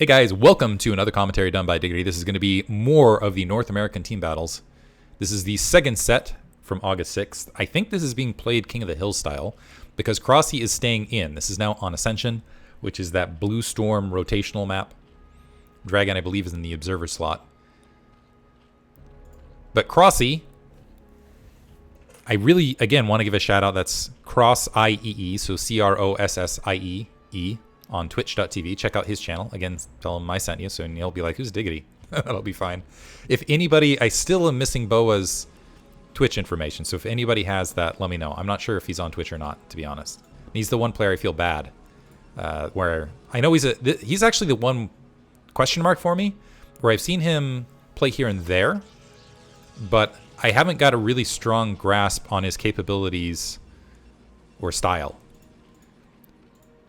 Hey guys, welcome to another commentary done by Diggity. This is going to be more of the North American team battles. This is the second set from August 6th. I think this is being played King of the Hill style because Crossiee is staying in. This is now on Ascension, which is that Blue Storm rotational map. Dragon, I believe, is in the Observer slot. But Crossiee, I really, again, want to give a shout out. That's Crossiee, so Crossiie on twitch.tv. Check out his channel. Again, tell him I sent you, so he'll be like, who's Diggity? That'll be fine. If anybody, I still am missing Boa's Twitch information, so if anybody has that, let me know. I'm not sure if he's on Twitch or not, to be honest. He's the one player I feel bad. Where I know he's actually the one question mark for me, where I've seen him play here and there, but I haven't got a really strong grasp on his capabilities or style.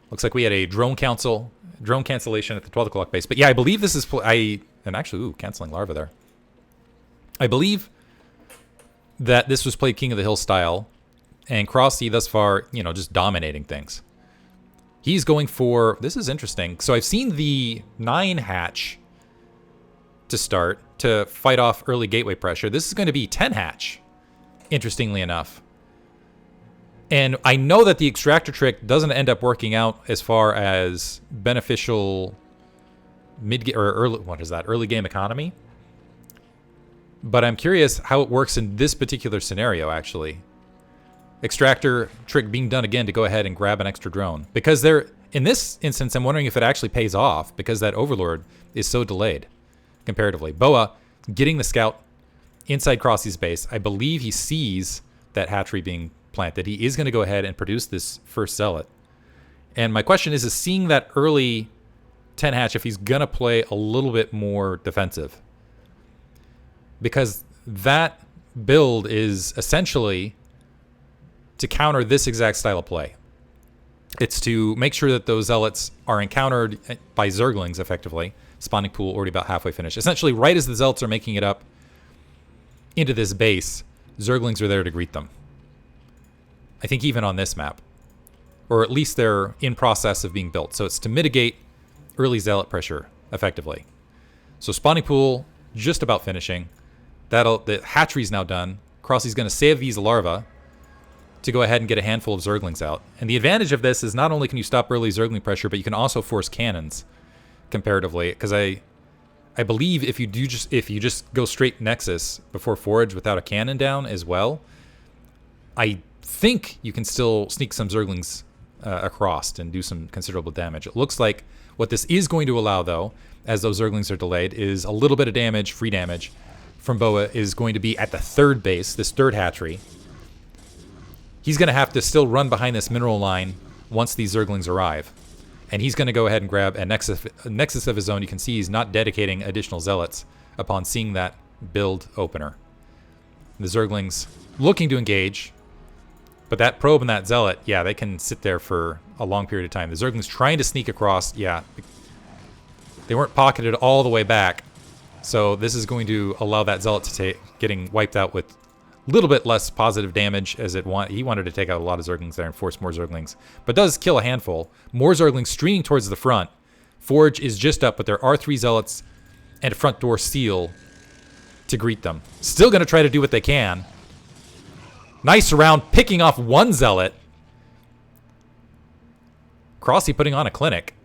Looks like we had a drone cancellation at the 12 o'clock base. But yeah, I believe this is... And actually, canceling Larva there. I believe that this was played King of the Hill style. And Crossiee thus far, just dominating things. He's going for... This is interesting. So I've seen the 9 hatch to start to fight off early gateway pressure. This is going to be 10 hatch, interestingly enough. And I know that the extractor trick doesn't end up working out as far as beneficial early game economy. But I'm curious how it works in this particular scenario, actually. Extractor trick being done again to go ahead and grab an extra drone. Because in this instance, I'm wondering if it actually pays off because that Overlord is so delayed comparatively. Boa getting the scout inside Crossie's base. I believe he sees that hatchery being planted. He is going to go ahead and produce this first zealot. And my question is seeing that early 10 hatch if he's going to play a little bit more defensive. Because that build is essentially to counter this exact style of play. It's to make sure that those zealots are encountered by Zerglings effectively. Spawning pool already about halfway finished. Essentially, right as the zealots are making it up into this base, Zerglings are there to greet them. I think even on this map. Or at least they're in process of being built. So it's to mitigate early zealot pressure effectively. So spawning pool just about finishing. The hatchery's now done. Crossie's going to save these larvae to go ahead and get a handful of Zerglings out. And the advantage of this is not only can you stop early Zergling pressure, but you can also force cannons comparatively. Because I believe if you just go straight Nexus before Forage without a cannon down as well, I think you can still sneak some Zerglings across and do some considerable damage. It looks like what this is going to allow, though, as those Zerglings are delayed, is a little bit of damage, free damage, from Boa is going to be at the third base, this third hatchery. He's going to have to still run behind this mineral line once these Zerglings arrive. And he's going to go ahead and grab a nexus of his own. You can see he's not dedicating additional zealots upon seeing that build opener. The Zerglings looking to engage. But that probe and that zealot, yeah, they can sit there for a long period of time. The Zerglings trying to sneak across, yeah. They weren't pocketed all the way back. So this is going to allow that zealot to getting wiped out with a little bit less positive damage as he wanted to take out a lot of Zerglings there and force more Zerglings. But does kill a handful. More Zerglings streaming towards the front. Forge is just up, but there are 3 zealots and a front door seal to greet them. Still going to try to do what they can. Nice round, picking off 1 zealot. Crossiee putting on a clinic.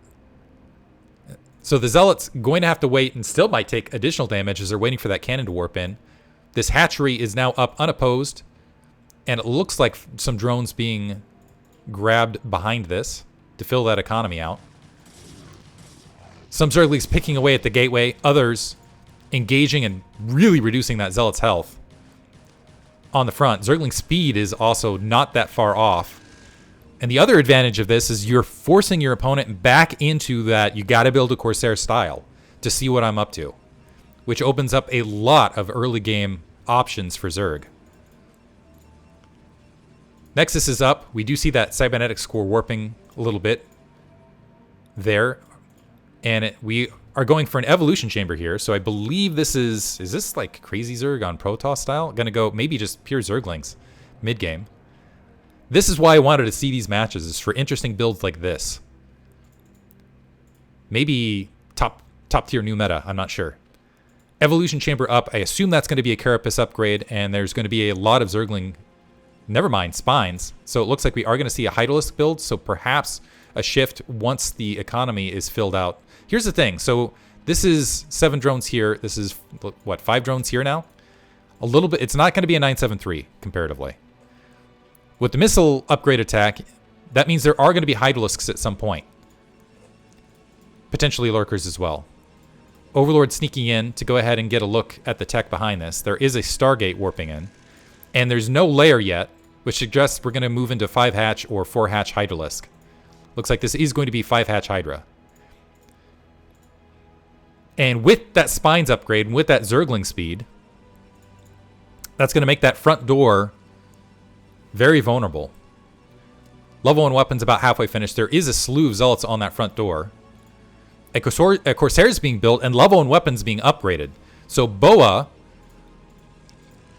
So the zealot's going to have to wait and still might take additional damage as they're waiting for that cannon to warp in. This hatchery is now up unopposed. And it looks like some drones being grabbed behind this to fill that economy out. Some Zerglings picking away at the gateway. Others engaging and really reducing that zealot's health. On the front, Zergling speed is also not that far off. And the other advantage of this is you're forcing your opponent back into that you gotta build a Corsair style to see what I'm up to. Which opens up a lot of early game options for Zerg. Nexus is up. We do see that cybernetics core warping a little bit there. And we are going for an evolution chamber here. So I believe this is this like crazy Zerg on Protoss style? Gonna go maybe just pure Zerglings mid-game. This is why I wanted to see these matches, is for interesting builds like this. Maybe top tier new meta. I'm not sure. Evolution Chamber up. I assume that's going to be a Carapace upgrade, and there's going to be a lot of Zergling. Never mind, Spines. So it looks like we are going to see a Hydralisk build, so perhaps a shift once the economy is filled out. Here's the thing. So this is 7 drones here. This is, what, 5 drones here now? A little bit. It's not going to be a 973 comparatively. With the missile upgrade attack, that means there are going to be Hydralisks at some point. Potentially Lurkers as well. Overlord sneaking in to go ahead and get a look at the tech behind this. There is a Stargate warping in. And there's no layer yet, which suggests we're going to move into 5-hatch or 4-hatch Hydralisk. Looks like this is going to be 5-hatch Hydra. And with that Spines upgrade, and with that Zergling speed, that's going to make that front door very vulnerable. Level 1 weapons about halfway finished. There is a slew of Zealots on that front door. A Corsair is being built, and level 1 weapons being upgraded. So Boa,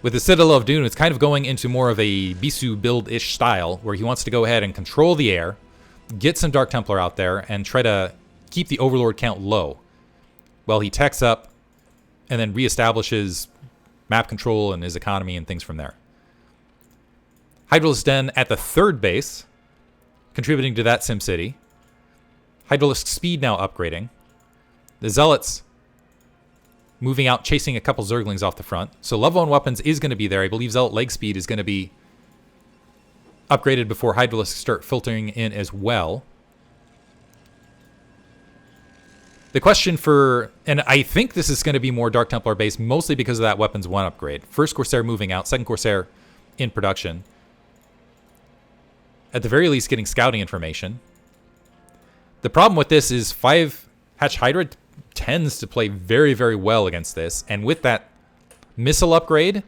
with the Citadel of Dune, is kind of going into more of a Bisu build-ish style, where he wants to go ahead and control the air, get some Dark Templar out there, and try to keep the Overlord count low, while he techs up and then reestablishes map control and his economy and things from there. Hydralisk Den at the 3rd base, contributing to that SimCity. Hydralisk speed now upgrading. The Zealots moving out, chasing a couple Zerglings off the front. So level 1 weapons is going to be there. I believe Zealot leg speed is going to be upgraded before Hydralisks start filtering in as well. The question for, and I think this is going to be more Dark Templar based, mostly because of that weapons 1 upgrade. First Corsair moving out, second Corsair in production. At the very least, getting scouting information. The problem with this is 5-hatch Hydra tends to play very, very well against this. And with that missile upgrade,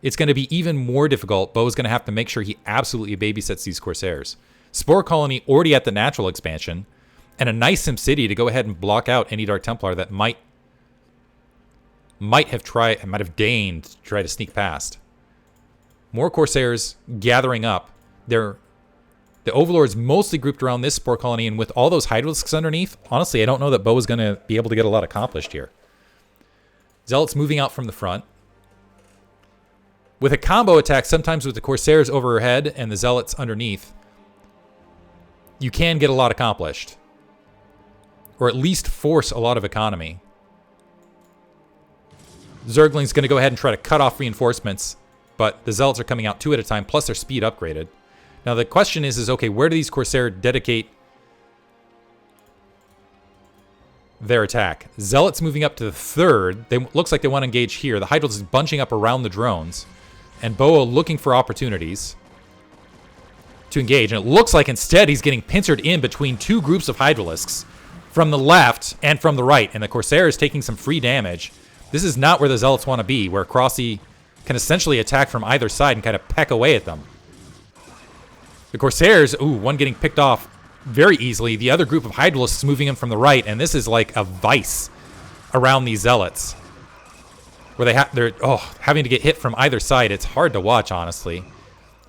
it's going to be even more difficult. Bo's going to have to make sure he absolutely babysits these Corsairs. Spore Colony already at the natural expansion. And a nice SimCity to go ahead and block out any Dark Templar that might have deigned to try to sneak past. More Corsairs gathering up. The Overlord's mostly grouped around this Spore Colony, and with all those Hydralisks underneath, honestly, I don't know that Bo is going to be able to get a lot accomplished here. Zealots moving out from the front. With a combo attack, sometimes with the Corsairs overhead and the Zealots underneath, you can get a lot accomplished. Or at least force a lot of economy. Zergling's going to go ahead and try to cut off reinforcements, but the Zealots are coming out 2 at a time, plus their speed upgraded. Now the question is okay, where do these Corsair dedicate their attack? Zealots moving up to the 3rd. Looks like they want to engage here. The Hydralisk is bunching up around the drones. And Boa looking for opportunities to engage. And it looks like instead he's getting pincered in between 2 groups of Hydralisks. From the left and from the right, and the Corsair is taking some free damage. This is not where the Zealots want to be, where Crossiee can essentially attack from either side and kind of peck away at them. The Corsairs, one getting picked off very easily. The other group of Hydralisks moving in from the right, and this is like a vice around these Zealots. Where they're having to get hit from either side. It's hard to watch, honestly.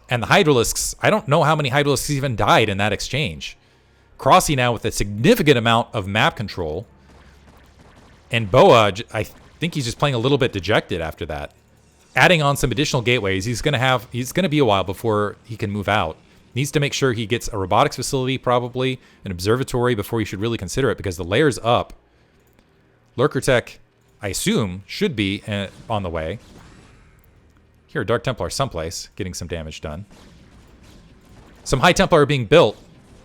And the Hydralisks, I don't know how many Hydralisks even died in that exchange. Crossiee now with a significant amount of map control. And Boa, I think he's just playing a little bit dejected after that. Adding on some additional gateways, he's going to be a while before he can move out. Needs to make sure he gets a robotics facility, probably, an observatory before he should really consider it, because the layer's up. Lurker Tech, I assume, should be on the way. Here, Dark Templar someplace, getting some damage done. Some High Templar are being built.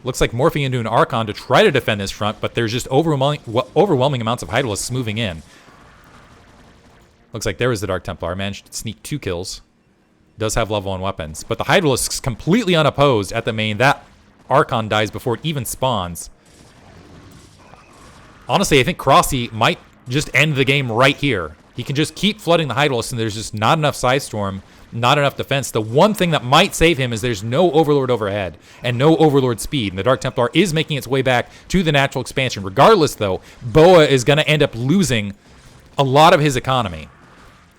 Looks like morphing into an Archon to try to defend this front, but there's just overwhelming amounts of Hydralisks moving in. Looks like there was the Dark Templar. Managed to sneak 2 kills. Does have level 1 weapons. But the Hydralisk's completely unopposed at the main. That Archon dies before it even spawns. Honestly, I think Crossiee might just end the game right here. He can just keep flooding the Hydralisk, and there's just not enough Sidestorm, not enough defense. The one thing that might save him is there's no Overlord overhead and no Overlord speed. And the Dark Templar is making its way back to the natural expansion. Regardless, though, Boa is going to end up losing a lot of his economy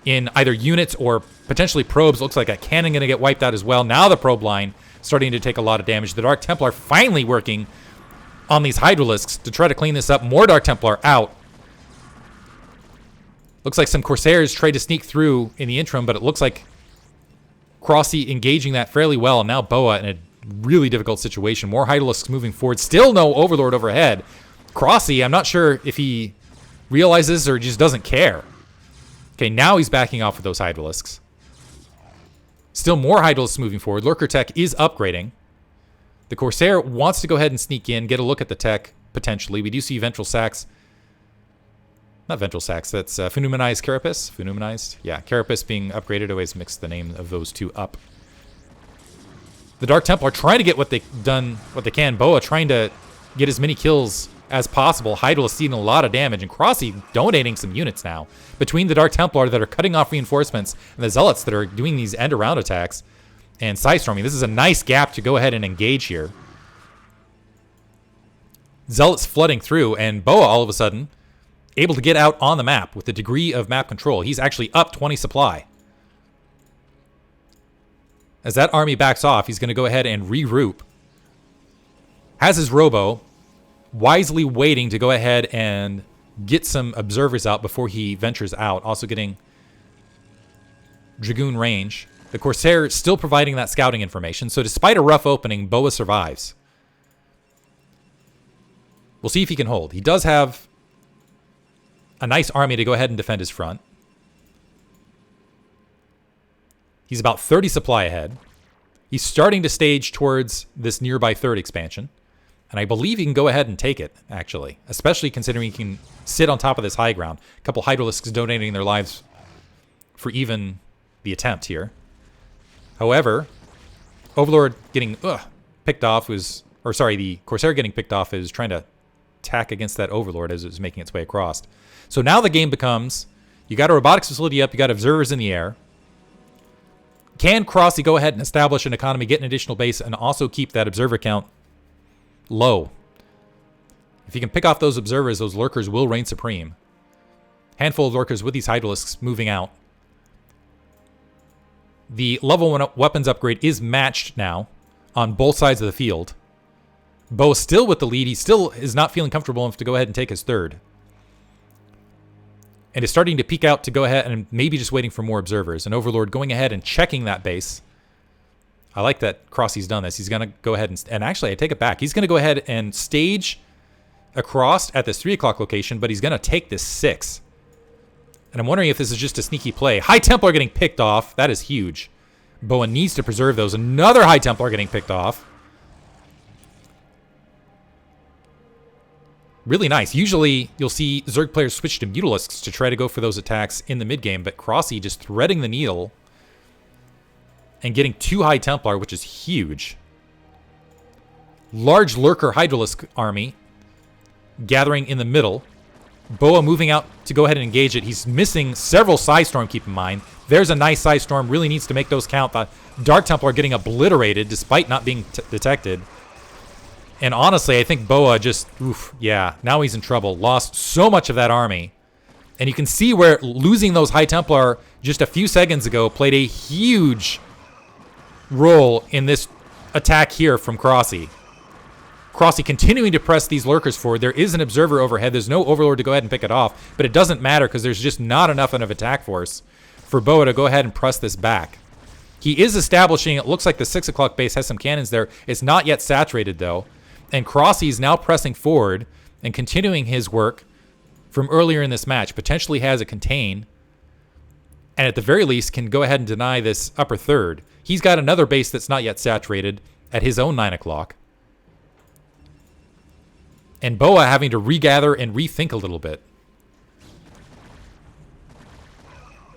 in either units or potentially probes. Looks like a cannon going to get wiped out as well. Now the probe line starting to take a lot of damage. The Dark Templar finally working on these Hydralisks to try to clean this up. More Dark Templar out. Looks like some Corsairs tried to sneak through in the interim, but it looks like Crossiee engaging that fairly well. And now Boa in a really difficult situation. More Hydralisks moving forward. Still no Overlord overhead. Crossiee, I'm not sure if he realizes or just doesn't care. Okay, now he's backing off with those Hydralisks. Still more Hydralisks moving forward. Lurker tech is upgrading. The Corsair wants to go ahead and sneak in, get a look at the tech, potentially. We do see Ventral Sacs. Not Ventral Sacs, that's Phenumanized Carapace. Phenumanized? Yeah, Carapace being upgraded. Always mix the name of those two up. The Dark Templar trying to get what they can. Boa trying to get as many kills as possible. Hydralisk seeing a lot of damage, and Crossiee donating some units now. Between the Dark Templar that are cutting off reinforcements and the Zealots that are doing these end-around attacks and side-storming, this is a nice gap to go ahead and engage here. Zealots flooding through, and Boa all of a sudden able to get out on the map with the degree of map control. He's actually up 20 supply. As that army backs off, he's going to go ahead and regroup. Has his Robo, wisely waiting to go ahead and get some observers out before he ventures out. Also getting Dragoon range. The Corsair still providing that scouting information. So despite a rough opening, Boa survives. We'll see if he can hold. He does have a nice army to go ahead and defend his front. He's about 30 supply ahead. He's starting to stage towards this nearby third expansion. And I believe he can go ahead and take it, actually. Especially considering he can sit on top of this high ground. A couple Hydralisks donating their lives for even the attempt here. However, Overlord getting picked off was... Or sorry, the Corsair getting picked off is trying to attack against that Overlord as it was making its way across. So now the game becomes, you got a robotics facility up, you got observers in the air. Can Crossiee go ahead and establish an economy, get an additional base, and also keep that observer count low? If you can pick off those observers, those lurkers will reign supreme. Handful of lurkers with these Hydralisks moving out. The level 1 weapons upgrade is matched now on both sides of the field. Bo still with the lead. He still is not feeling comfortable enough to go ahead and take his third. And is starting to peek out to go ahead and maybe just waiting for more observers. And Overlord going ahead and checking that base. I like that Crossie's done this. He's going to go ahead and actually, I take it back. He's going to go ahead and stage across at this 3 o'clock location, but he's going to take this 6. And I'm wondering if this is just a sneaky play. High Templar getting picked off. That is huge. Boa needs to preserve those. Another High Templar getting picked off. Really nice. Usually, you'll see Zerg players switch to Mutalisks to try to go for those attacks in the mid-game, but Crossiee just threading the needle and getting 2 High Templar, which is huge. Large Lurker Hydralisk army gathering in the middle. Boa moving out to go ahead and engage it. He's missing several Psystorm, keep in mind. There's a nice Psystorm. Really needs to make those count. The Dark Templar getting obliterated despite not being detected. And honestly, I think Boa just, yeah, now he's in trouble. Lost so much of that army. And you can see where losing those High Templar just a few seconds ago played a huge role in this attack here from Crossiee. Crossiee continuing to press these lurkers forward. There is an observer overhead. There's no Overlord to go ahead and pick it off. But it doesn't matter because there's just not enough of attack force for Boa to go ahead and press this back. He is establishing, it looks like the 6 o'clock base has some cannons there. It's not yet saturated though. And Crossiee is now pressing forward and continuing his work from earlier in this match. Potentially has a contain. And at the very least can go ahead and deny this upper third. He's got another base that's not yet saturated at his own 9 o'clock. And Boa having to regather and rethink a little bit.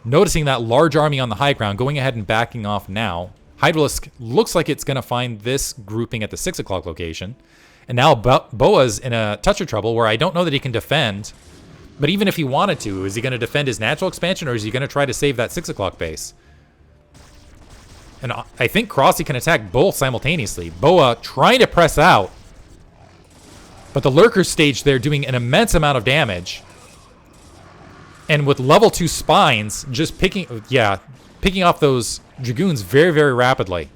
Noticing that large army on the high ground, going ahead and backing off now. Hydralisk looks like it's going to find this grouping at the 6 o'clock location. And now Boa's in a touch of trouble where I don't know that he can defend. But even if he wanted to, is he going to defend his natural expansion or is he going to try to save that 6 o'clock base? And I think Crossiee can attack both simultaneously. Boa trying to press out. But the Lurker stage there doing an immense amount of damage. And with level 2 spines, just picking off those Dragoons very, very rapidly.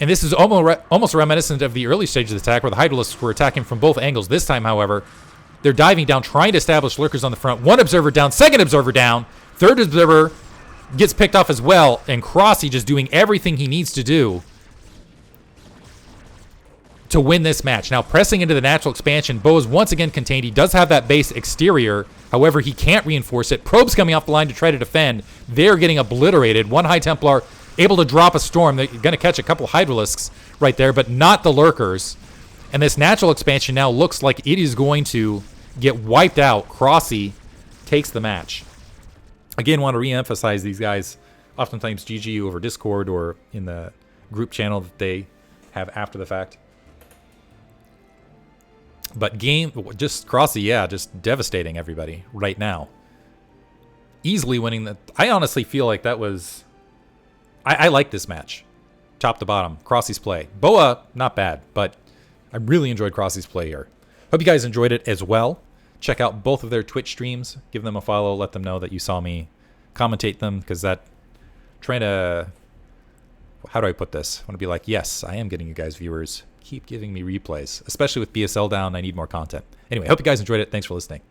And this is almost reminiscent of the early stages of the attack where the Hydralisks were attacking from both angles. This time, however, they're diving down, trying to establish lurkers on the front. One observer down, second observer down, third observer gets picked off as well, and Crossiee just doing everything he needs to do to win this match. Now, pressing into the natural expansion, Bo is once again contained. He does have that base exterior. However, he can't reinforce it. Probes coming off the line to try to defend. They're getting obliterated. One High Templar able to drop a storm. They're going to catch a couple Hydralisks right there, but not the lurkers. And this natural expansion now looks like it is going to get wiped out. Crossiee takes the match. Again, want to re-emphasize these guys oftentimes GG you over Discord or in the group channel that they have after the fact. But just Crossiee, yeah, just devastating everybody right now. Easily winning the... I honestly feel like that was... I like this match. Top to bottom. Crossie's play. Boa, not bad, but I really enjoyed Crossie's play here. Hope you guys enjoyed it as well. Check out both of their Twitch streams. Give them a follow. Let them know that you saw me commentate them, because that... Trying to... How do I put this? I want to be like, yes, I am getting you guys viewers. Keep giving me replays. Especially with BSL down, I need more content. Anyway, hope you guys enjoyed it. Thanks for listening.